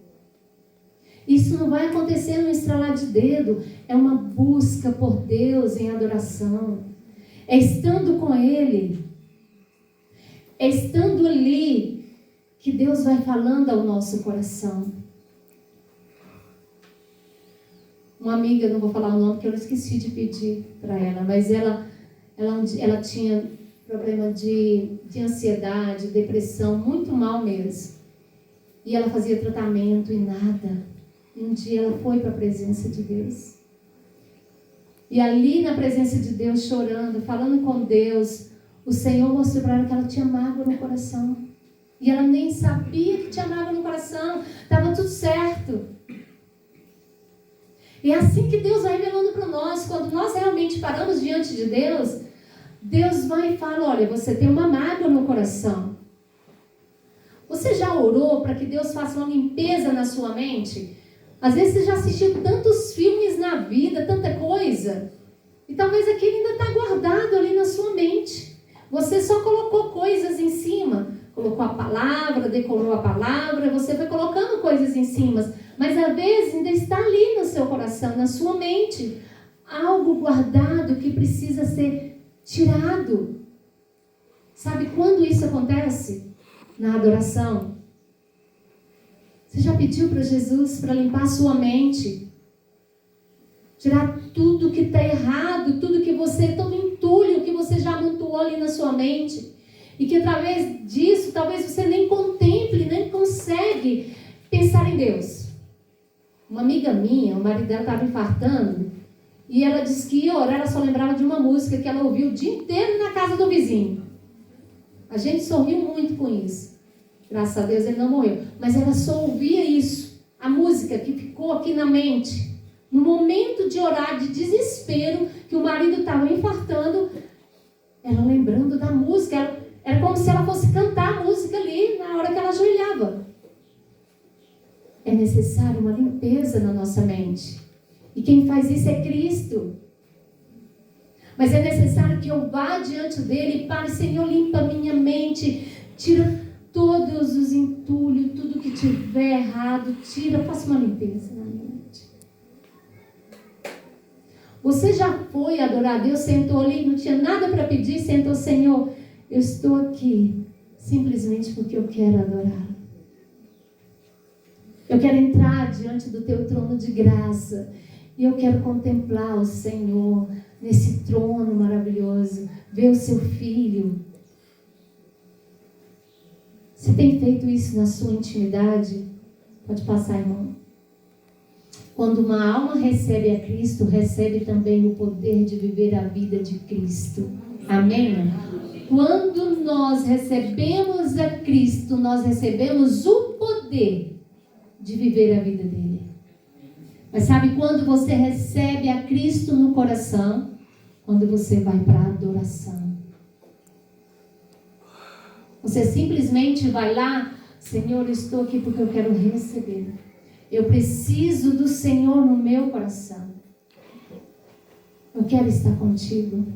Isso não vai acontecer no estralar de dedo. É uma busca por Deus em adoração. É estando com Ele. É estando ali que Deus vai falando ao nosso coração. Uma amiga, não vou falar o nome porque eu esqueci de pedir para ela, mas ela tinha problema de ansiedade, depressão, muito mal mesmo. E ela fazia tratamento e nada. E um dia ela foi para a presença de Deus. E ali na presença de Deus, chorando, falando com Deus, o Senhor mostrou para ela que ela tinha mágoa no coração. E ela nem sabia que tinha mágoa no coração. Estava tudo certo. E é assim que Deus vai revelando para nós. Quando nós realmente paramos diante de Deus, Deus vai e fala, olha, você tem uma mágoa no coração. Você já orou para que Deus faça uma limpeza na sua mente? Às vezes você já assistiu tantos filmes na vida, tanta coisa. E talvez aquele ainda está guardado ali na sua mente. Você só colocou coisas em cima. Colocou a palavra, decorou a palavra, você foi colocando coisas em cima. Mas às vezes ainda está ali no seu coração, na sua mente. Algo guardado que precisa ser tirado. Sabe quando isso acontece? Na adoração. Você já pediu para Jesus para limpar a sua mente? Tirar tudo que está errado, tudo que você, todo entulho que você já amontoou ali na sua mente. E que através disso, talvez você nem contemple, nem consegue pensar em Deus. Uma amiga minha, o marido dela estava infartando, e ela disse que ia orar, ela só lembrava de uma música que ela ouviu o dia inteiro na casa do vizinho. A gente sorriu muito com isso. Graças a Deus ele não morreu. Mas ela só ouvia isso. A música que ficou aqui na mente. No momento de orar, de desespero, que o marido estava infartando, ela lembrando da música. Era como se ela fosse cantar a música ali na hora que ela ajoelhava. É necessário uma limpeza na nossa mente. E quem faz isso é Cristo. Mas é necessário que eu vá diante dele e pare, Senhor, limpa minha mente, tira todos os entulhos, tudo que tiver errado, tira, faça uma limpeza na minha mente. Você já foi adorar a Deus, sentou ali, não tinha nada para pedir, sentou, Senhor, eu estou aqui simplesmente porque eu quero adorar. Eu quero entrar diante do teu trono de graça. E eu quero contemplar o Senhor nesse trono maravilhoso. Ver o seu filho. Você tem feito isso na sua intimidade? Pode passar, irmão. Quando uma alma recebe a Cristo, recebe também o poder de viver a vida de Cristo. Amém? Quando nós recebemos a Cristo, nós recebemos o poder de viver a vida dele. Mas sabe quando você recebe a Cristo no coração? Quando você vai para a adoração. Você simplesmente vai lá, Senhor, eu estou aqui porque eu quero receber. Eu preciso do Senhor no meu coração. Eu quero estar contigo.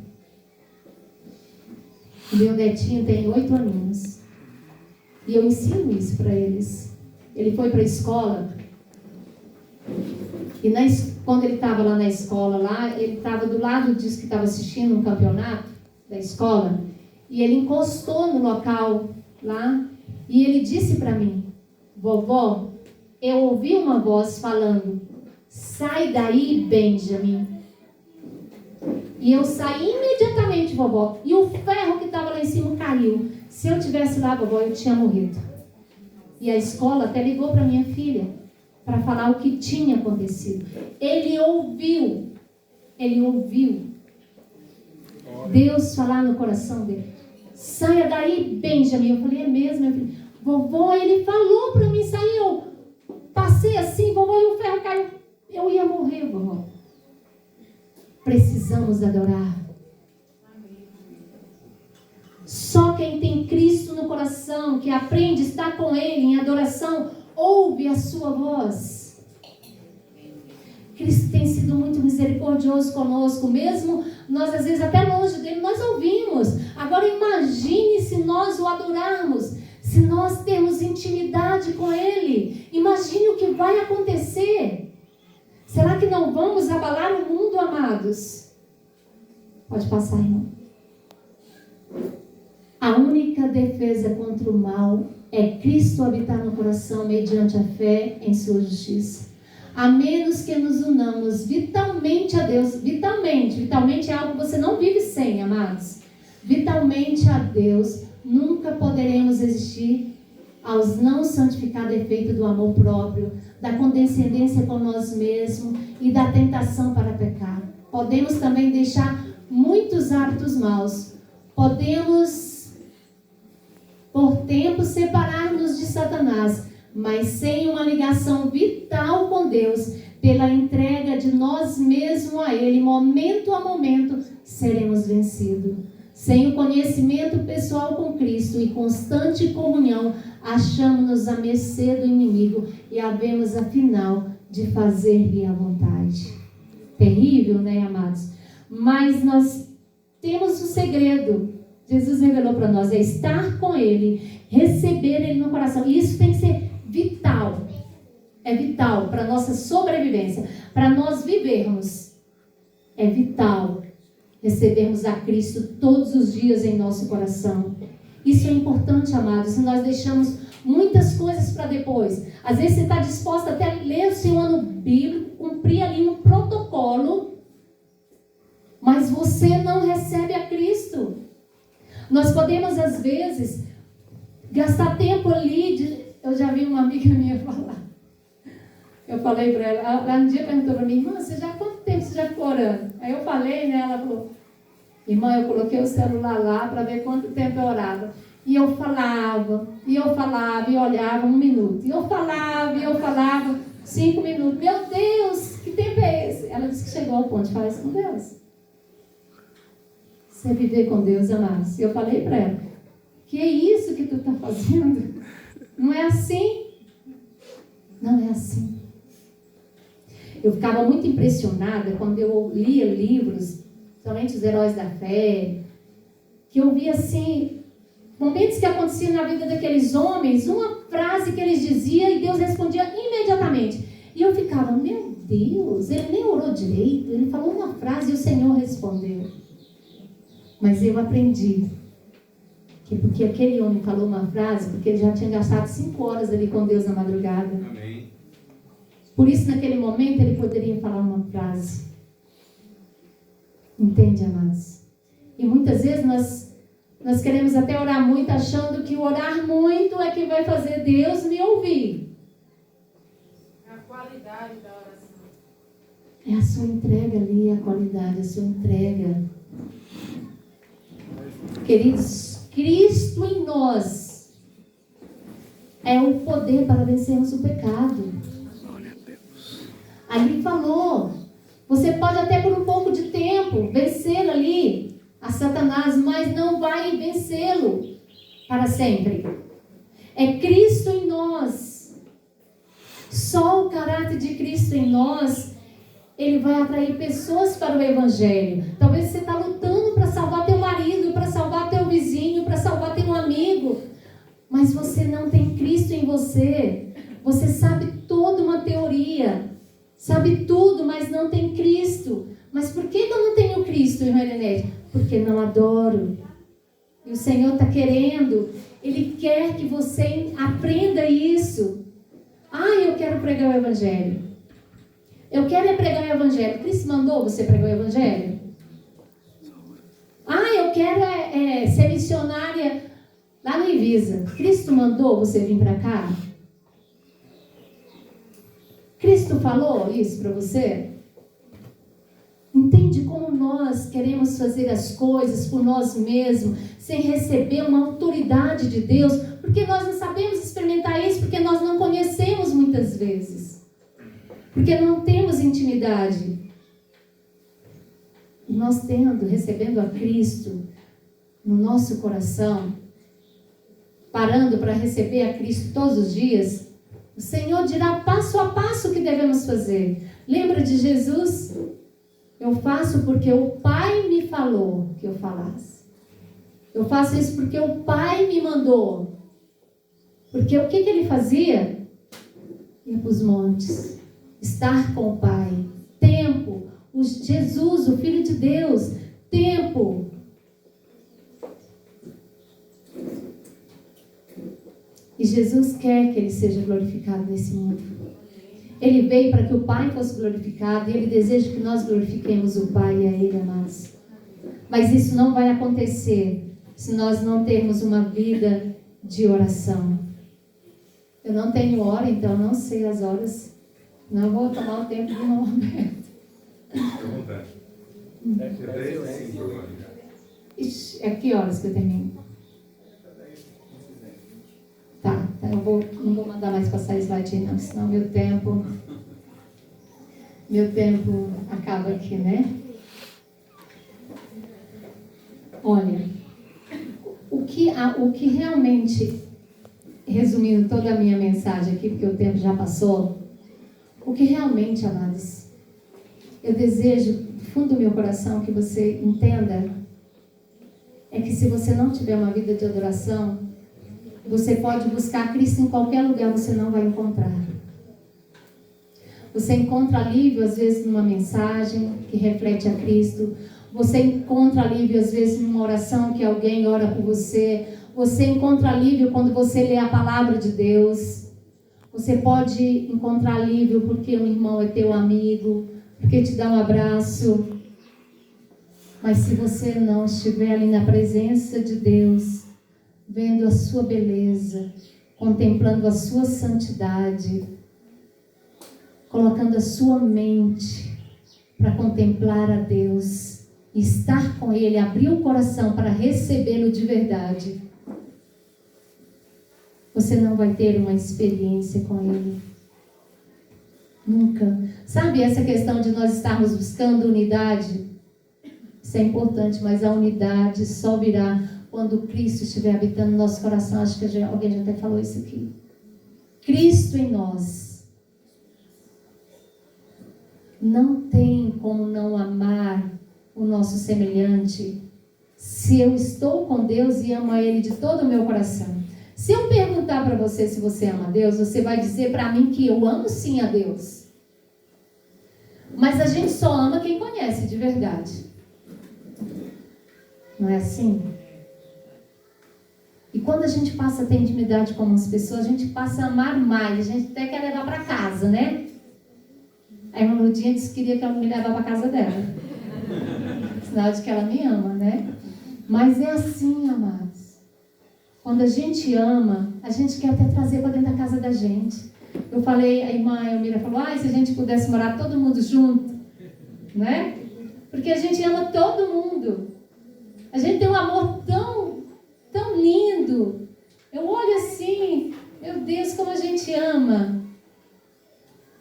O meu netinho tem 8 aninhos. E eu ensino isso para eles. Ele foi para a escola. E quando ele estava lá na escola, ele estava do lado disso que estava assistindo um campeonato da escola. E ele encostou no local lá. E ele disse para mim, vovó, eu ouvi uma voz falando, sai daí, Benjamin. E eu saí imediatamente, vovó. E o ferro que estava lá em cima caiu. Se eu tivesse lá, vovó, eu tinha morrido. E a escola até ligou para minha filha para falar o que tinha acontecido. Ele ouviu. Deus falar no coração dele. Saia daí, Benjamin. Eu falei, é mesmo, minha filha? Vovó, ele falou para mim sair. Eu passei assim, vovó, e o ferro caiu. Eu ia morrer, vovó. Precisamos adorar. Só quem tem Cristo no coração, que aprende a estar com Ele em adoração, ouve a sua voz. Cristo tem sido muito misericordioso conosco, mesmo nós às vezes até longe dele, nós ouvimos. Agora imagine se nós o adorarmos, se nós termos intimidade com Ele. Imagine o que vai acontecer. Será que não vamos abalar o mundo, amados? Pode passar, irmão. A única defesa contra o mal é Cristo habitar no coração mediante a fé em sua justiça. A menos que nos unamos vitalmente a Deus. Vitalmente é algo que você não vive sem, amados. Vitalmente a Deus, nunca poderemos existir aos não santificar defeito do amor próprio, da condescendência com nós mesmos e da tentação para pecar. Podemos também deixar muitos hábitos maus. Podemos, por tempo, separar-nos de Satanás, mas sem uma ligação vital com Deus, pela entrega de nós mesmos a Ele, momento a momento, seremos vencidos. Sem o conhecimento pessoal com Cristo e constante comunhão, achamos-nos à mercê do inimigo e havemos, afinal, de fazer-lhe a vontade. Terrível, né, amados? Mas nós temos um segredo. Jesus revelou para nós, é estar com Ele, receber Ele no coração. E isso tem que ser vital. É vital para a nossa sobrevivência. Para nós vivermos. É vital recebermos a Cristo todos os dias em nosso coração. Isso é importante, amados. Se nós deixamos muitas coisas para depois. Às vezes você está disposto até a ler o seu ano bíblico, cumprir ali um protocolo, mas você não recebe a Cristo. Nós podemos, às vezes, gastar tempo ali. Eu já vi uma amiga minha falar. Eu falei para ela um dia perguntou para mim, irmã, quanto tempo você já ficou orando? Aí eu falei, né? Ela falou, irmã, eu coloquei o celular lá para ver quanto tempo eu orava. E eu falava, e olhava 1 minuto. E eu falava 5 minutos. Meu Deus, que tempo é esse? Ela disse que chegou ao ponto de falar isso com Deus. Você viver com Deus, amados. E eu falei para ela, que é isso que tu está fazendo? Não é assim. Não é assim. Eu ficava muito impressionada quando eu lia livros, somente os heróis da fé, que eu via assim, momentos que aconteciam na vida daqueles homens, uma frase que eles diziam e Deus respondia imediatamente. E eu ficava, meu Deus, ele nem orou direito, ele falou uma frase e o Senhor respondeu. Mas eu aprendi que porque aquele homem falou uma frase, porque ele já tinha gastado 5 horas ali com Deus na madrugada. Amém. Por isso, naquele momento, ele poderia falar uma frase. Entende, amados? E muitas vezes nós queremos até orar muito, achando que o orar muito é que vai fazer Deus me ouvir. A qualidade da oração. É a sua entrega ali, a qualidade, a sua entrega. Queridos, Cristo em nós é o poder para vencermos o pecado. Ali falou, você pode até por um pouco de tempo vencer ali a Satanás, mas não vai vencê-lo para sempre. É Cristo em nós. Só o caráter de Cristo em nós, ele vai atrair pessoas para o Evangelho. Talvez você está lutando para salvar teu marido, para salvar teu vizinho, para salvar teu amigo, mas você não tem Cristo em você. Você sabe toda uma teoria, sabe tudo, mas não tem Cristo. Mas por que eu não tenho Cristo, irmã Elenete? Porque não adoro. E o Senhor está querendo, Ele quer que você aprenda isso. Eu quero pregar o Evangelho. Eu quero pregar o Evangelho. Cristo mandou você pregar o Evangelho? Eu quero ser missionária lá no Ivisa. Cristo mandou você vir para cá? Cristo falou isso para você? Entende como nós queremos fazer as coisas por nós mesmos, sem receber uma autoridade de Deus, porque nós não sabemos experimentar isso, porque nós não conhecemos muitas vezes, porque não temos intimidade. E nós recebendo a Cristo no nosso coração, parando para receber a Cristo todos os dias, o Senhor dirá passo a passo o que devemos fazer. Lembra de Jesus? Eu faço porque o Pai me falou que eu falasse. Eu faço isso porque o Pai me mandou. Porque o que ele fazia? Ia para os montes, estar com o Pai. Tempo. Jesus, o Filho de Deus. Tempo. E Jesus quer que Ele seja glorificado nesse mundo. Ele veio para que o Pai fosse glorificado e Ele deseja que nós glorifiquemos o Pai e a Ele, amados. Mas isso não vai acontecer se nós não termos uma vida de oração. Eu não tenho hora, então não sei as horas. Não vou tomar o tempo do irmão Roberto. Ixi, é que horas que eu termino? Tá, eu não vou mandar mais passar slide não, senão meu tempo acaba aqui, né? Olha, o que realmente, resumindo toda a minha mensagem aqui, porque o tempo já passou, o que realmente, amados, eu desejo, do fundo do meu coração, que você entenda, é que se você não tiver uma vida de adoração, você pode buscar Cristo em qualquer lugar, você não vai encontrar. Você encontra alívio, às vezes, numa mensagem que reflete a Cristo. Você encontra alívio, às vezes, numa oração que alguém ora por você. Você encontra alívio quando você lê a palavra de Deus. Você pode encontrar alívio porque um irmão é teu amigo, porque te dá um abraço. Mas se você não estiver ali na presença de Deus, vendo a sua beleza, contemplando a sua santidade, colocando a sua mente para contemplar a Deus, estar com Ele, abrir o coração para recebê-lo de verdade, você não vai ter uma experiência com Ele. Nunca. Sabe essa questão de nós estarmos buscando unidade? Isso é importante, mas a unidade só virá quando Cristo estiver habitando no nosso coração. Acho que alguém já até falou isso aqui. Cristo em nós. Não tem como não amar o nosso semelhante se eu estou com Deus e amo a Ele de todo o meu coração. Se eu perguntar para você se você ama a Deus, você vai dizer para mim que eu amo sim a Deus. Mas a gente só ama quem conhece de verdade. Não é assim? E quando a gente passa a ter intimidade com as pessoas, a gente passa a amar mais. A gente até quer levar para casa, né? A irmã Ludinha disse que queria que ela me levava para casa dela. Sinal de que ela me ama, né? Mas é assim, amados. Quando a gente ama, a gente quer até trazer para dentro da casa da gente. Eu falei, a irmã Elmira falou, se a gente pudesse morar todo mundo junto, né? Porque a gente ama todo mundo. A gente tem um amor tão lindo. Eu olho assim, meu Deus, como a gente ama.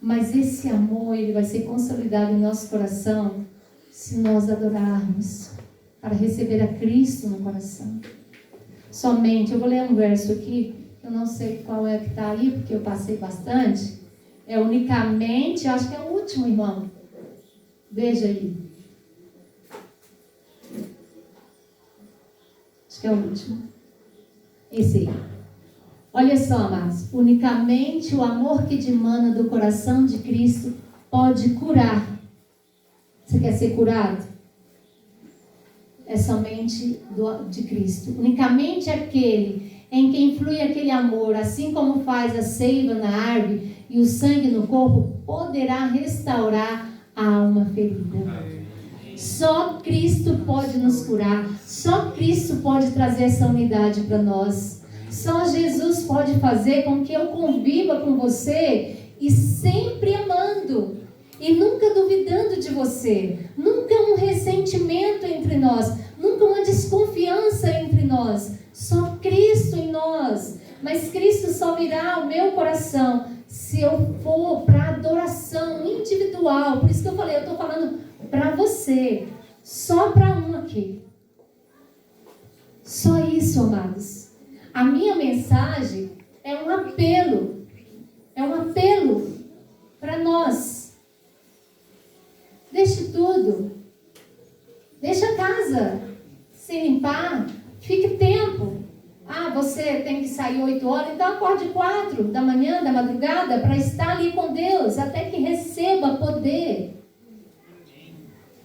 Mas esse amor, ele vai ser consolidado em nosso coração se nós adorarmos, para receber a Cristo no coração. Somente, eu vou ler um verso aqui, eu não sei qual é que está aí, porque eu passei bastante. É unicamente, acho que é o último, irmão. Veja aí. Acho que é o último. Esse aí. Olha só, amados. Unicamente o amor que dimana do coração de Cristo pode curar. Você quer ser curado? É somente de Cristo. Unicamente aquele em quem flui aquele amor, assim como faz a seiva na árvore e o sangue no corpo, poderá restaurar a alma ferida. Só Cristo pode nos curar. Só Cristo pode trazer essa unidade para nós. Só Jesus pode fazer com que eu conviva com você e sempre amando. E nunca duvidando de você. Nunca um ressentimento entre nós. Nunca uma desconfiança entre nós. Só Cristo em nós. Mas Cristo só virá ao meu coração se eu for para adoração individual. Por isso que eu falei, eu estou falando para você. Só para um aqui. Só isso, amados. A minha mensagem é um apelo. É um apelo para nós. Deixe tudo. Deixa a casa se limpar. Fique tempo. Você tem que sair 8 horas, então acorde 4 da manhã, da madrugada, para estar ali com Deus, até que receba poder.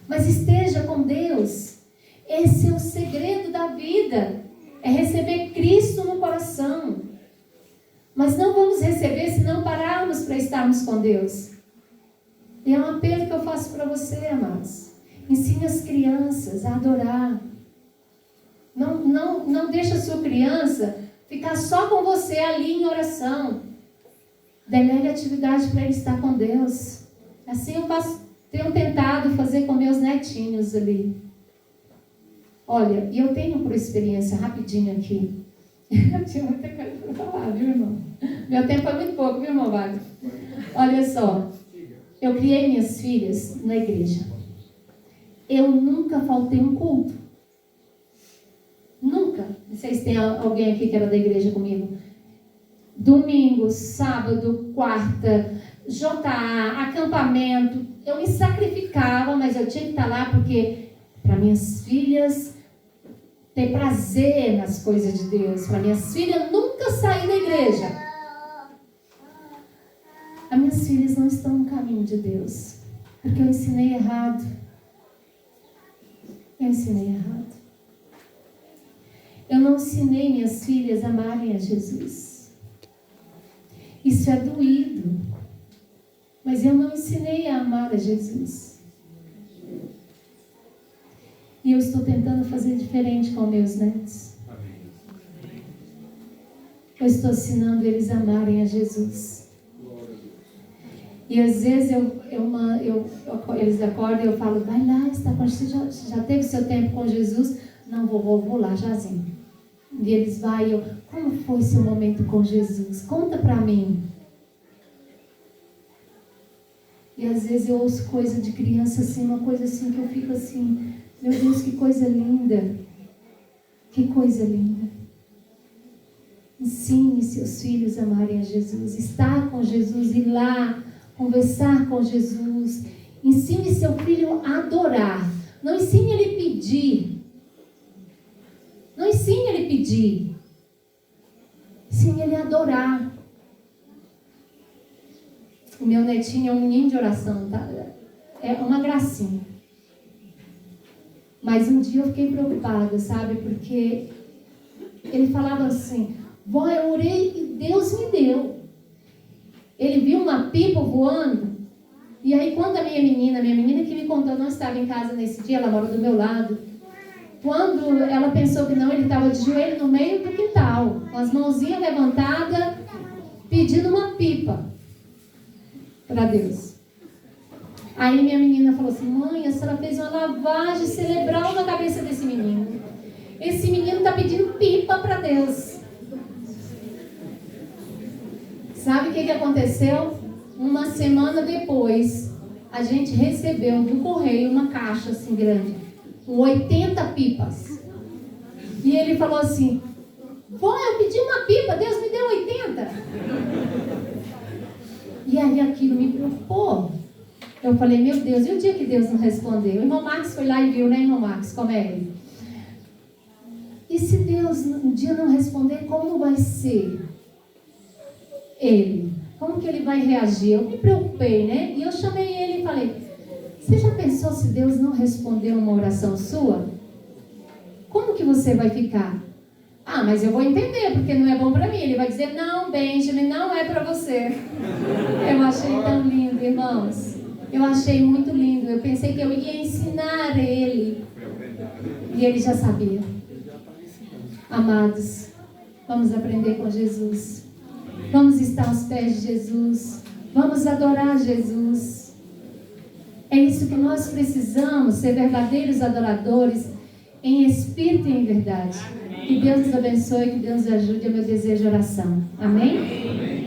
Mas esteja com Deus. Esse é o segredo da vida. É receber Cristo no coração. Mas não vamos receber se não pararmos para estarmos com Deus. E é um apelo que eu faço para você, amados. Ensine as crianças a adorar. Não deixe a sua criança ficar só com você ali em oração. Delegue atividade para ele estar com Deus. Assim eu tenho tentado fazer com meus netinhos ali. Olha, e eu tenho por experiência, rapidinho aqui. Eu tinha muita coisa para falar, viu, irmão? Meu tempo é muito pouco, viu, irmão Wagner? Olha só, eu criei minhas filhas na igreja. Eu nunca faltei um culto. Nunca. Não sei se tem alguém aqui que era da igreja comigo. Domingo, sábado, quarta, JA, acampamento. Eu me sacrificava, mas eu tinha que estar lá porque para minhas filhas ter prazer nas coisas de Deus. Para minhas filhas nunca sair da igreja. As minhas filhas não estão no caminho de Deus. Porque eu ensinei errado. Eu ensinei errado. Eu não ensinei minhas filhas a amarem a Jesus. Isso é doído. Mas eu não ensinei a amar a Jesus. E eu estou tentando fazer diferente com meus netos. Eu estou ensinando eles a amarem a Jesus. E às vezes eles acordam e eu falo, vai lá, você já teve seu tempo com Jesus? Não, vou lá, jazinho. E eles vão, como foi seu momento com Jesus? Conta para mim. E às vezes eu ouço coisa de criança assim, uma coisa assim que eu fico assim, meu Deus, que coisa linda. Que coisa linda. Ensine seus filhos a amarem a Jesus, estar com Jesus, ir lá, conversar com Jesus. Ensine seu filho a adorar. Não ensine ele a pedir. Não ensine ele a pedir. Ensine ele a adorar. O meu netinho é um menino de oração, tá? É uma gracinha. Mas um dia eu fiquei preocupada, sabe? Porque ele falava assim, vó, eu orei e Deus me deu. Ele viu uma pipa voando E aí quando a minha menina que me contou, não estava em casa nesse dia, ela mora do meu lado. Quando ela pensou que não, ele estava de joelho no meio do quintal, com as mãozinhas levantadas, pedindo uma pipa para Deus. Aí minha menina falou assim: mãe, a senhora fez uma lavagem cerebral na cabeça desse menino. Esse menino está pedindo pipa para Deus. Sabe o que aconteceu? Uma semana depois, a gente recebeu do correio uma caixa assim grande, com 80 pipas. E ele falou assim: vó, eu pedi uma pipa, Deus me deu 80. E aí aquilo me preocupou. Eu falei: meu Deus, e o dia que Deus não respondeu? O irmão Marcos foi lá e viu, né, irmão Marcos, como é ele? E se Deus um dia não responder, como vai ser ele? Como que ele vai reagir? Eu me preocupei, né? E eu chamei ele e falei: você já pensou se Deus não responder uma oração sua? Como que você vai ficar? Ah, mas eu vou entender, porque não é bom para mim. Ele vai dizer: não, Benjamin, não é para você. Eu achei tão lindo, irmãos. Eu achei muito lindo. Eu pensei que eu ia ensinar ele. E ele já sabia. Amados, vamos aprender com Jesus. Vamos estar aos pés de Jesus. Vamos adorar Jesus. É isso que nós precisamos, ser verdadeiros adoradores em espírito e em verdade. Que Deus nos abençoe, que Deus nos ajude. É o meu desejo de oração. Amém?